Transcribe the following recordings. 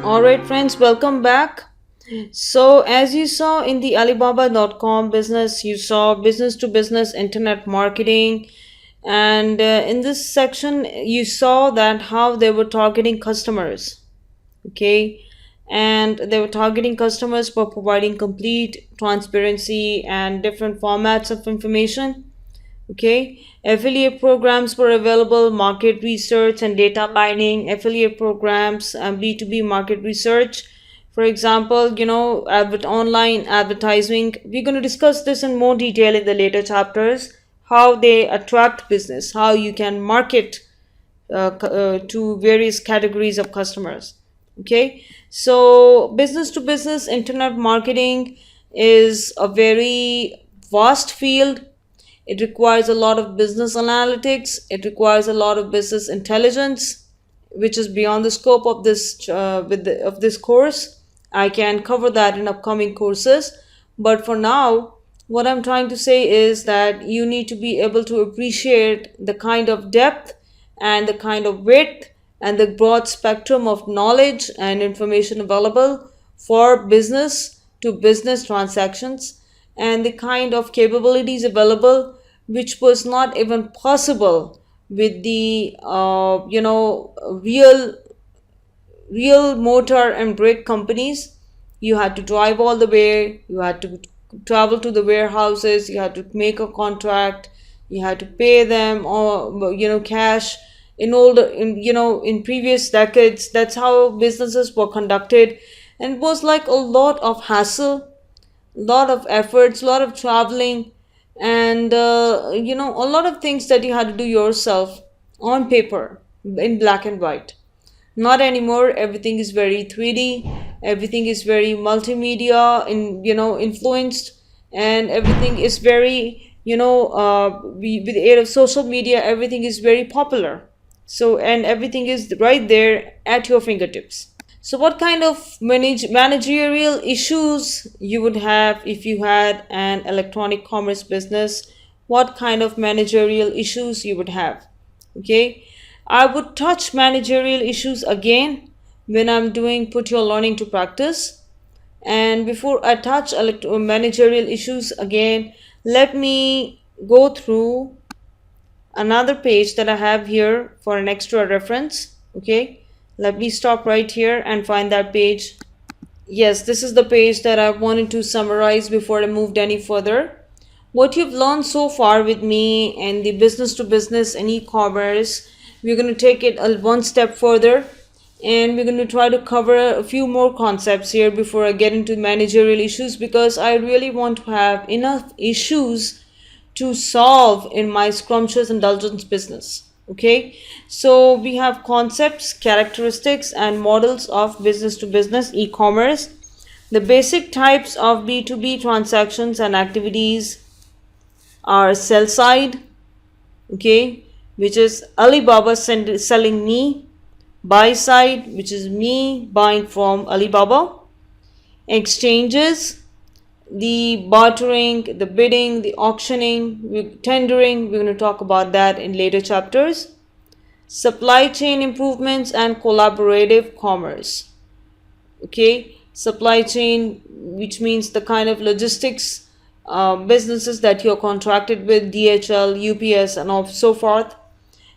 All right, friends, welcome back. So, as you saw in the Alibaba.com business, you saw business to business internet marketing, and in this section, you saw that how they were targeting customers. Okay, and they were targeting customers for providing complete transparency and different formats of information. Okay, affiliate programs were available, market research and data mining, affiliate programs, B2B market research. For example, online advertising. We're going to discuss this in more detail in the later chapters. How they attract business, how you can market to various categories of customers. Okay, so business to business internet marketing is a very vast field. It requires a lot of business analytics. It requires a lot of business intelligence, which is beyond the scope of this course. I can cover that in upcoming courses. But for now, what I'm trying to say is that you need to be able to appreciate the kind of depth and the kind of width and the broad spectrum of knowledge and information available for business to business transactions, and the kind of capabilities available which was not even possible with the real motor and brake companies. You had to drive all the way, you had to travel to the warehouses, you had to make a contract, you had to pay them or cash. In previous decades, that's how businesses were conducted, and it was like a lot of hassle, lot of efforts, lot of traveling, and a lot of things that you had to do yourself on paper in black and white. Not anymore. Everything is very 3D, everything is very multimedia influenced, and everything is very with the aid of social media, everything is very popular. So, and everything is right there at your fingertips. So, what kind of managerial issues you would have if you had an electronic commerce business? What kind of managerial issues you would have? Okay, I would touch managerial issues again when I'm doing put your learning to practice. And before I touch managerial issues again, let me go through another page that I have here for an extra reference. Okay, let me stop right here and find that page. Yes, this is the page that I wanted to summarize before I moved any further. What you've learned so far with me and the business to business and e-commerce, we're going to take it one step further, and we're going to try to cover a few more concepts here before I get into managerial issues, because I really want to have enough issues to solve in my scrumptious indulgence business. Okay, so we have concepts, characteristics, and models of business to business e-commerce. The basic types of B2B transactions and activities are sell side, okay, which is Alibaba selling me; buy side, which is me buying from Alibaba; exchanges, the bartering, the bidding, the auctioning, tendering. We're going to talk about that in later chapters. Supply chain improvements and collaborative commerce. Okay, supply chain, which means the kind of logistics businesses that you're contracted with, DHL, UPS, and so forth.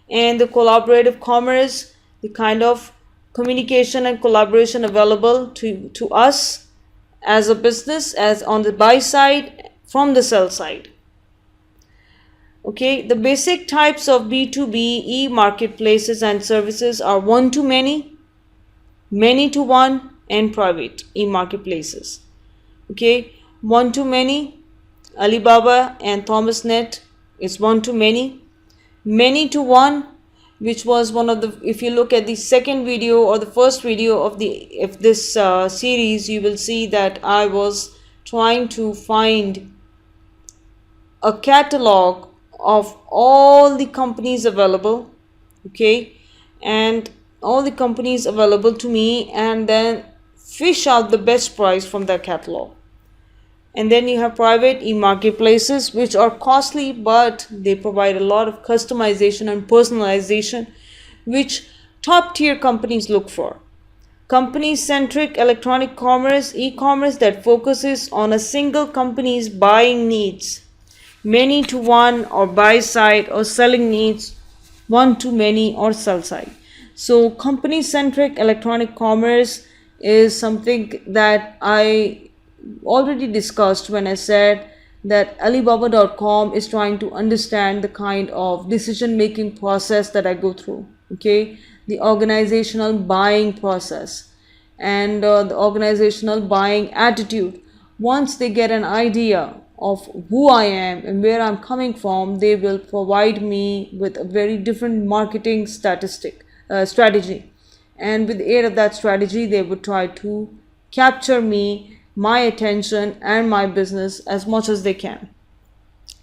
And the collaborative commerce, the kind of communication and collaboration available to us as a business, as on the buy side from the sell side. Okay, the basic types of B2B e-marketplaces and services are one-to-many, many-to-one, and private e-marketplaces. Okay, one-to-many, Alibaba and Thomasnet is one-to-many. Many-to-one, which was one of the, if you look at the second video or the first video of this series, you will see that I was trying to find a catalog of all the companies available. Okay, and all the companies available to me, and then fish out the best price from that catalog. And then you have private e-marketplaces, which are costly, but they provide a lot of customization and personalization, which top tier companies look for. Company-centric electronic commerce, e-commerce that focuses on a single company's buying needs, many to one or buy side, or selling needs, one to many or sell side. So company-centric electronic commerce is something that I already discussed when I said that Alibaba.com is trying to understand the kind of decision making process that I go through. Okay, the organizational buying process and the organizational buying attitude. Once they get an idea of who I am and where I'm coming from, they will provide me with a very different marketing strategy. And with the aid of that strategy, they would try to capture me, my attention, and my business as much as they can.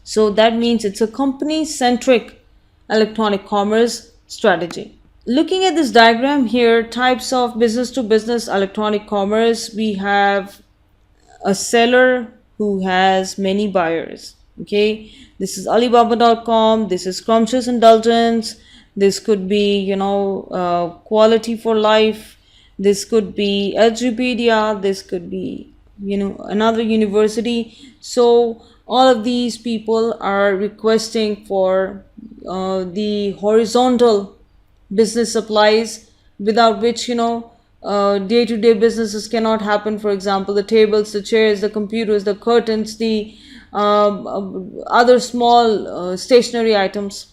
So that means it's a company centric electronic commerce strategy. Looking at this diagram here, types of business to business electronic commerce, we have a seller who has many buyers. Okay, this is Alibaba.com, this is Scrumptious Indulgence, this could be, Quality for Life, this could be Edupedia, this could be, another university. So all of these people are requesting for the horizontal business supplies, without which day-to-day businesses cannot happen. For example, the tables, the chairs, the computers, the curtains, the other small stationery items.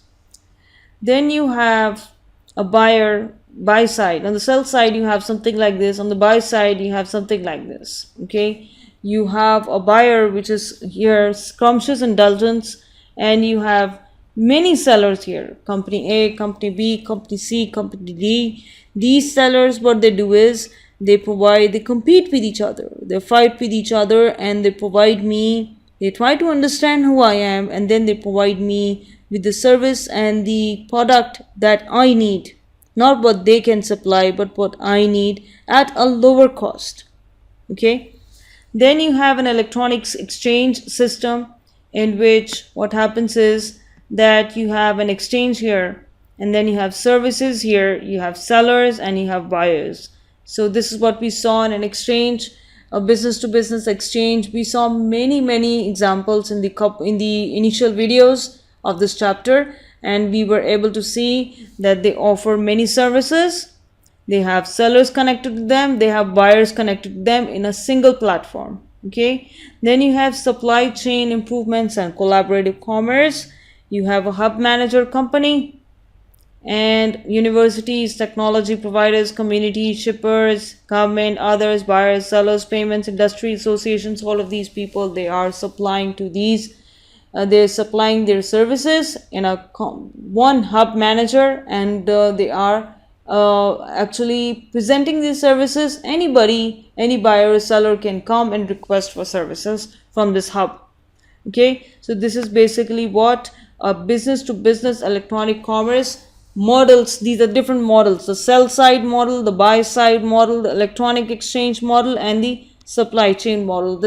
Then you have a buy side. On the sell side you have something like this, on the buy side you have something like this. Okay, you have a buyer, which is here Scrumptious Indulgence, and you have many sellers here, company A, company B, company C, company D. These sellers, what they do is they compete with each other, they fight with each other, and they try to understand who I am, and then they provide me with the service and the product that I need, not what they can supply, but what I need at a lower cost. Okay, then you have an electronics exchange system, in which what happens is that you have an exchange here, and then you have services here, you have sellers, and you have buyers. So this is what we saw in an exchange, a business to business exchange. We saw many examples in the initial videos of this chapter, and we were able to see that they offer many services. They have sellers connected to them, they have buyers connected to them in a single platform. Okay, then you have supply chain improvements and collaborative commerce. You have a hub manager company, and universities, technology providers, community, shippers, government, others, buyers, sellers, payments, industry associations. All of these people, they are supplying to these they're supplying their services in a one hub manager, and they are actually presenting these services. Any buyer or seller can come and request for services from this hub. Okay, so this is basically what a business to business electronic commerce models. These are different models: the sell side model, the buy side model, the electronic exchange model, and the supply chain model.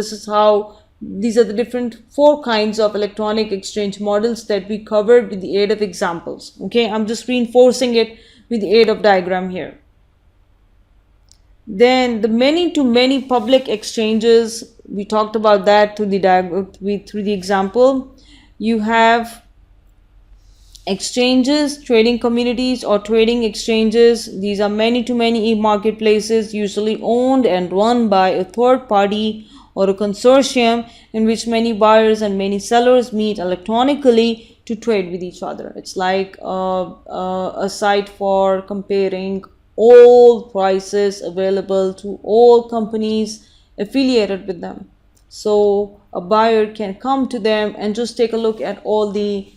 These are the different 4 kinds of electronic exchange models that we covered with the aid of examples. Okay, I'm just reinforcing it with the aid of diagram here. Then the many to many public exchanges, we talked about that through the example. You have exchanges, trading communities or trading exchanges. These are many to many e-marketplaces, usually owned and run by a third party or a consortium, in which many buyers and many sellers meet electronically to trade with each other. It's like a site for comparing all prices available to all companies affiliated with them. So a buyer can come to them and just take a look at all the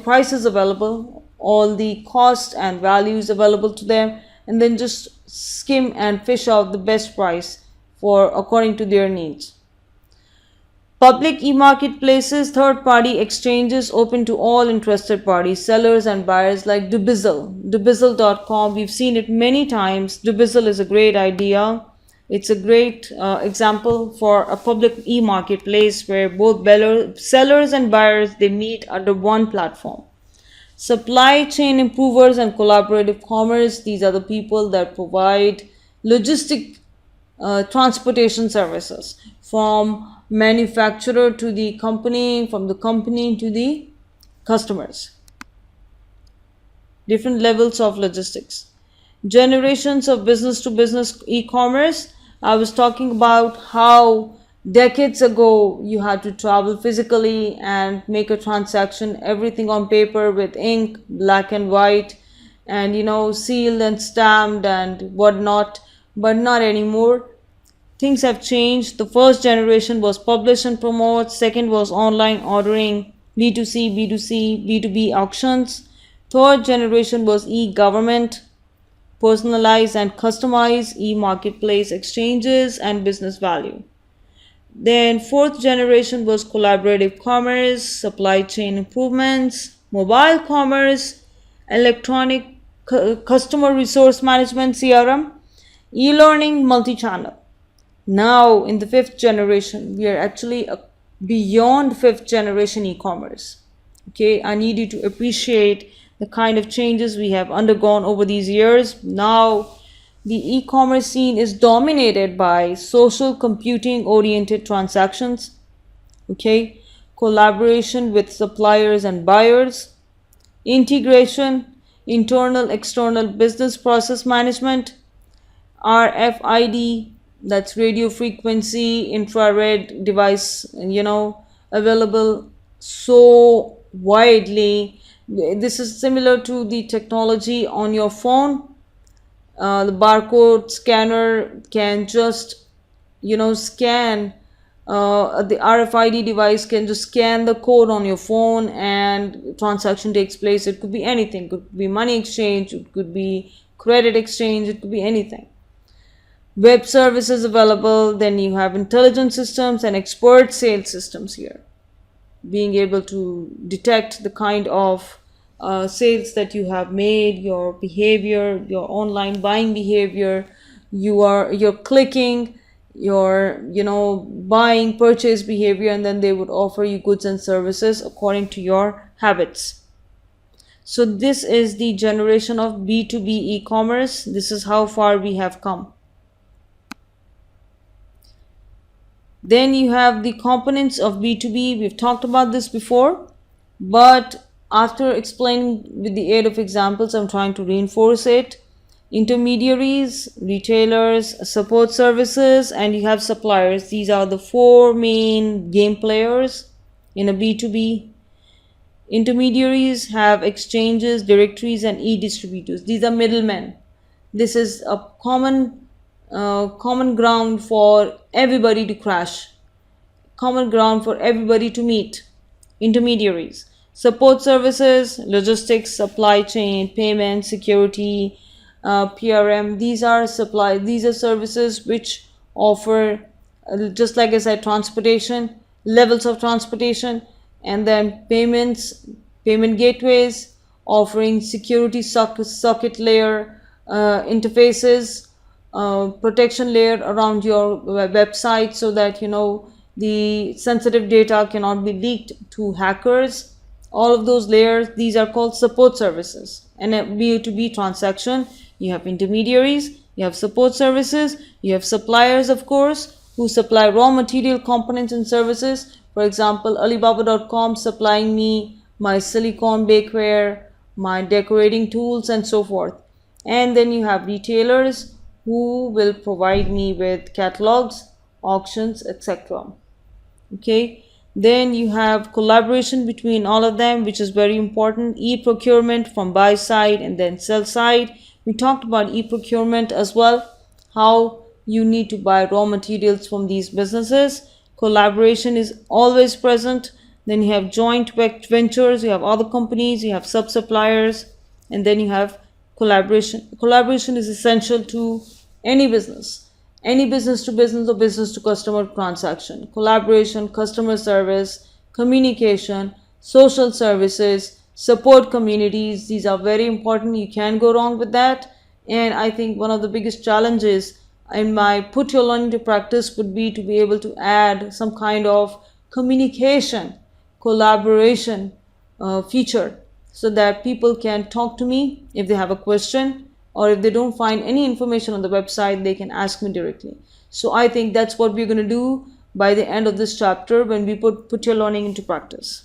prices available, all the costs and values available to them, and then just skim and fish out the best price according to their needs. Public e-marketplaces, third-party exchanges open to all interested parties, sellers and buyers, like Dubizzle. Dubizzle.com, we've seen it many times. Dubizzle is a great idea. It's a great example for a public e-marketplace where both sellers and buyers, they meet under one platform. Supply chain improvers and collaborative commerce, these are the people that provide logistic transportation services, from manufacturer to the company, from the company to the customers. Different levels of logistics. Generations of business to business e-commerce. I was talking about how decades ago you had to travel physically and make a transaction, everything on paper with ink, black and white, and sealed and stamped and whatnot. But not anymore. Things have changed. The first generation was publish and promote, second was online ordering, B2C, B2C, B2B auctions. Third generation was e-government, personalize and customize, e-marketplace exchanges, and business value. Then fourth generation was collaborative commerce, supply chain improvements, mobile commerce, electronic customer resource management CRM, e-learning, multi-channel. Now in the fifth generation, we are actually beyond fifth generation e-commerce. Okay, I need you to appreciate the kind of changes we have undergone over these years. Now the e-commerce scene is dominated by social computing oriented transactions, okay, collaboration with suppliers and buyers, integration, internal external business process management, RFID, that's radio frequency infrared device, available so widely. This is similar to the technology on your phone. The barcode scanner can just scan, the RFID device can just scan the code on your phone and transaction takes place. It could be anything. It could be money exchange, it could be credit exchange, it could be anything. Web services available. Then you have intelligent systems and expert sales systems here, being able to detect the kind of sales that you have made, your behavior, your online buying behavior, you're clicking, your buying purchase behavior, and then they would offer you goods and services according to your habits. So this is the generation of B2B e-commerce. This is how far we have come. Then you have the components of B2B. We've talked about this before, but after explaining with the aid of examples, I'm trying to reinforce it. Intermediaries, retailers, support services, and you have suppliers. These are the four main game players in a B2B. Intermediaries have exchanges, directories, and e-distributors. These are middlemen. This is a common ground for everybody to crash, common ground for everybody to meet. Intermediaries. Support services, logistics, supply chain, payment, security, PRM. These are services which offer, just like I said, transportation, levels of transportation, and then payments, payment gateways, offering security socket layer interfaces, protection layer around your website, so that the sensitive data cannot be leaked to hackers. All of those layers, these are called support services. And a B2B transaction, you have intermediaries, you have support services, you have suppliers, of course, who supply raw material, components, and services. For example, Alibaba.com supplying me my silicone bakeware, my decorating tools, and so forth. And then you have retailers who will provide me with catalogs, auctions, etc. Okay. Then you have collaboration between all of them, which is very important. E-procurement from buy side and then sell side. We talked about e-procurement as well, how you need to buy raw materials from these businesses. Collaboration is always present. Then you have joint ventures, you have other companies, you have sub-suppliers, and then you have collaboration. Collaboration is essential to any business to business or business to customer transaction. Collaboration, customer service, communication, social services, support communities, these are very important. You can't go wrong with that. And I think one of the biggest challenges in my put your learning to practice would be to be able to add some kind of communication, collaboration feature, so that people can talk to me if they have a question, or if they don't find any information on the website, they can ask me directly. So I think that's what we're going to do by the end of this chapter when we put your learning into practice.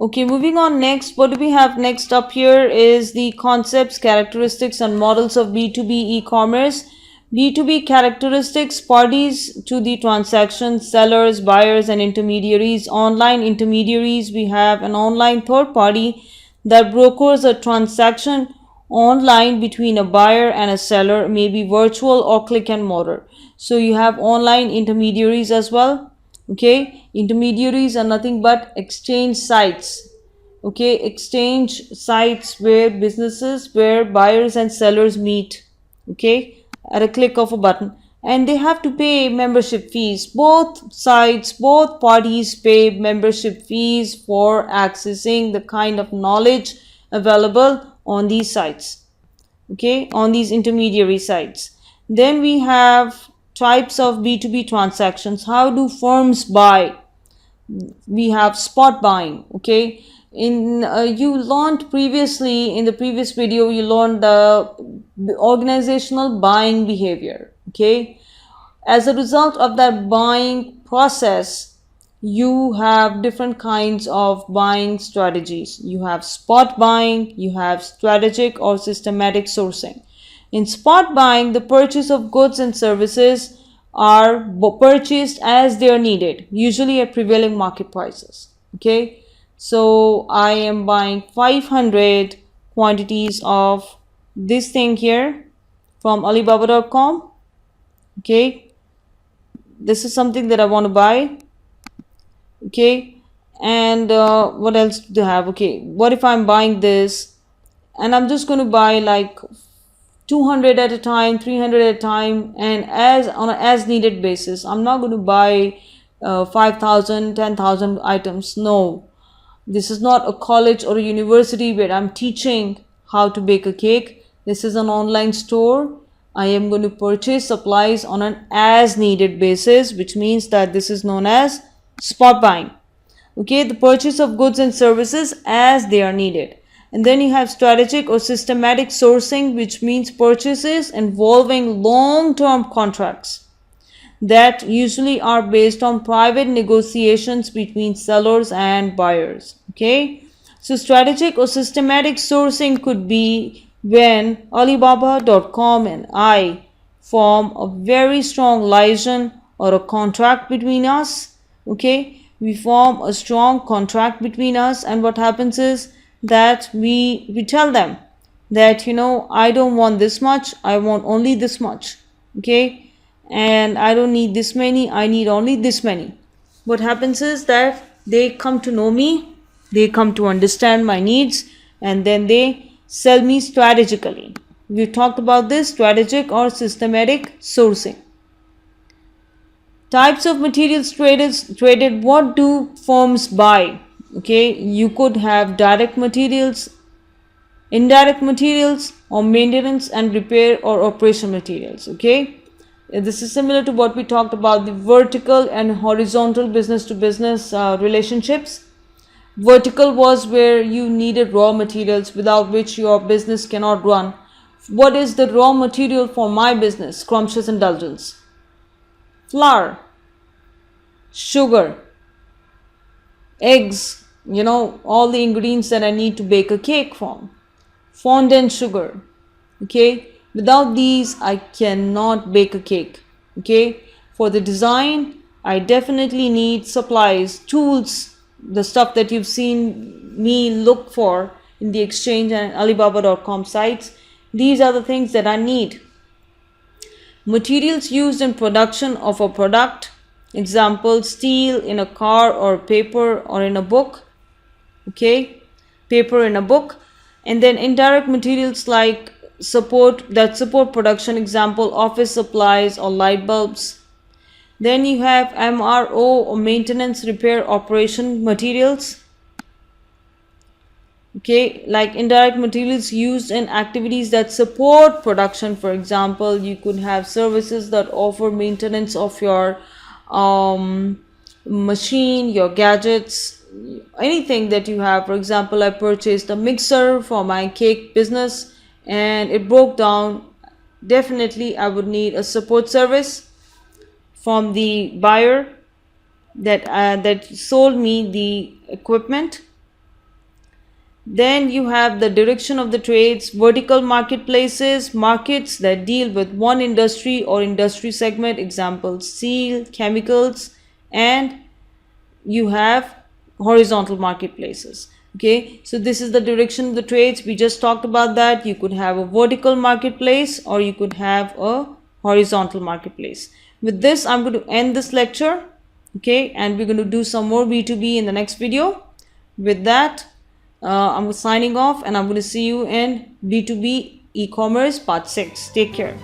Okay, moving on next, what do we have next up here is the concepts, characteristics, and models of B2B e-commerce. B2B characteristics: parties to the transaction, sellers, buyers, and intermediaries. Online intermediaries: we have an online third party that brokers a transaction online between a buyer and a seller, may be virtual or click and mortar. So you have online intermediaries as well. Okay, intermediaries are nothing but exchange sites. Okay, exchange sites where buyers and sellers meet, okay, at a click of a button, and they have to pay membership fees. Both sides, both parties pay membership fees for accessing the kind of knowledge available on these sites, okay, on these intermediary sites. Then we have types of B2B transactions. How do firms buy? We have spot buying. Okay, in you learned previously in the previous video, you learned the organizational buying behavior. Okay, as a result of that buying process, you have different kinds of buying strategies. You have spot buying, you have strategic or systematic sourcing. In spot buying, the purchase of goods and services are purchased as they are needed, usually at prevailing market prices. Okay, so I am buying 500 quantities of this thing here from Alibaba.com. Okay, this is something that I want to buy. Okay, and what else do I have? Okay, what if I'm buying this and I'm just going to buy like 200 at a time, 300 at a time, and as on an as needed basis. I'm not going to buy 5,000, 10,000 items. No, this is not a college or a university where I'm teaching how to bake a cake. This is an online store. I am going to purchase supplies on an as needed basis, which means that this is known as spot buying. Okay, the purchase of goods and services as they are needed. And then you have strategic or systematic sourcing, which means purchases involving long-term contracts that usually are based on private negotiations between sellers and buyers. Okay, so strategic or systematic sourcing could be when Alibaba.com and I form a very strong liaison or a contract between us. Okay, we form a strong contract between us, and what happens is that we tell them that, you know, I don't want this much, I want only this much. Okay, and I don't need this many, I need only this many. What happens is that they come to know me, they come to understand my needs, and then they sell me strategically. We talked about this, strategic or systematic sourcing. Types of materials traded. What do firms buy? Okay, you could have direct materials, indirect materials, or maintenance and repair or operation materials. Okay, this is similar to what we talked about, the vertical and horizontal business to business relationships. Vertical was where you needed raw materials without which your business cannot run. What is the raw material for my business? Scrumptious indulgence. Flour, sugar, eggs, you know, all the ingredients that I need to bake a cake from. Fondant sugar. Okay, without these I cannot bake a cake. Okay, for the design I definitely need supplies, tools, the stuff that you've seen me look for in the exchange and Alibaba.com sites. These are the things that I need. Materials used in production of a product. Example, steel in a car, or paper or in a book. Okay, paper in a book. And then indirect materials like support production. Example, office supplies or light bulbs. Then you have MRO or maintenance, repair, operation materials. Okay, like indirect materials used in activities that support production. For example, you could have services that offer maintenance of your machine, your gadgets, anything that you have. For example, I purchased a mixer for my cake business, and it broke down, definitely I would need a support service from the buyer that sold me the equipment. Then you have the direction of the trades, vertical marketplaces, markets that deal with one industry or industry segment, example steel, chemicals, and you have horizontal marketplaces. Okay, so this is the direction of the trades. We just talked about that. You could have a vertical marketplace or you could have a horizontal marketplace. With this, I'm going to end this lecture. Okay, and we're going to do some more B2B in the next video. With that, I'm signing off, and I'm going to see you in B2B e-commerce part 6. Take care.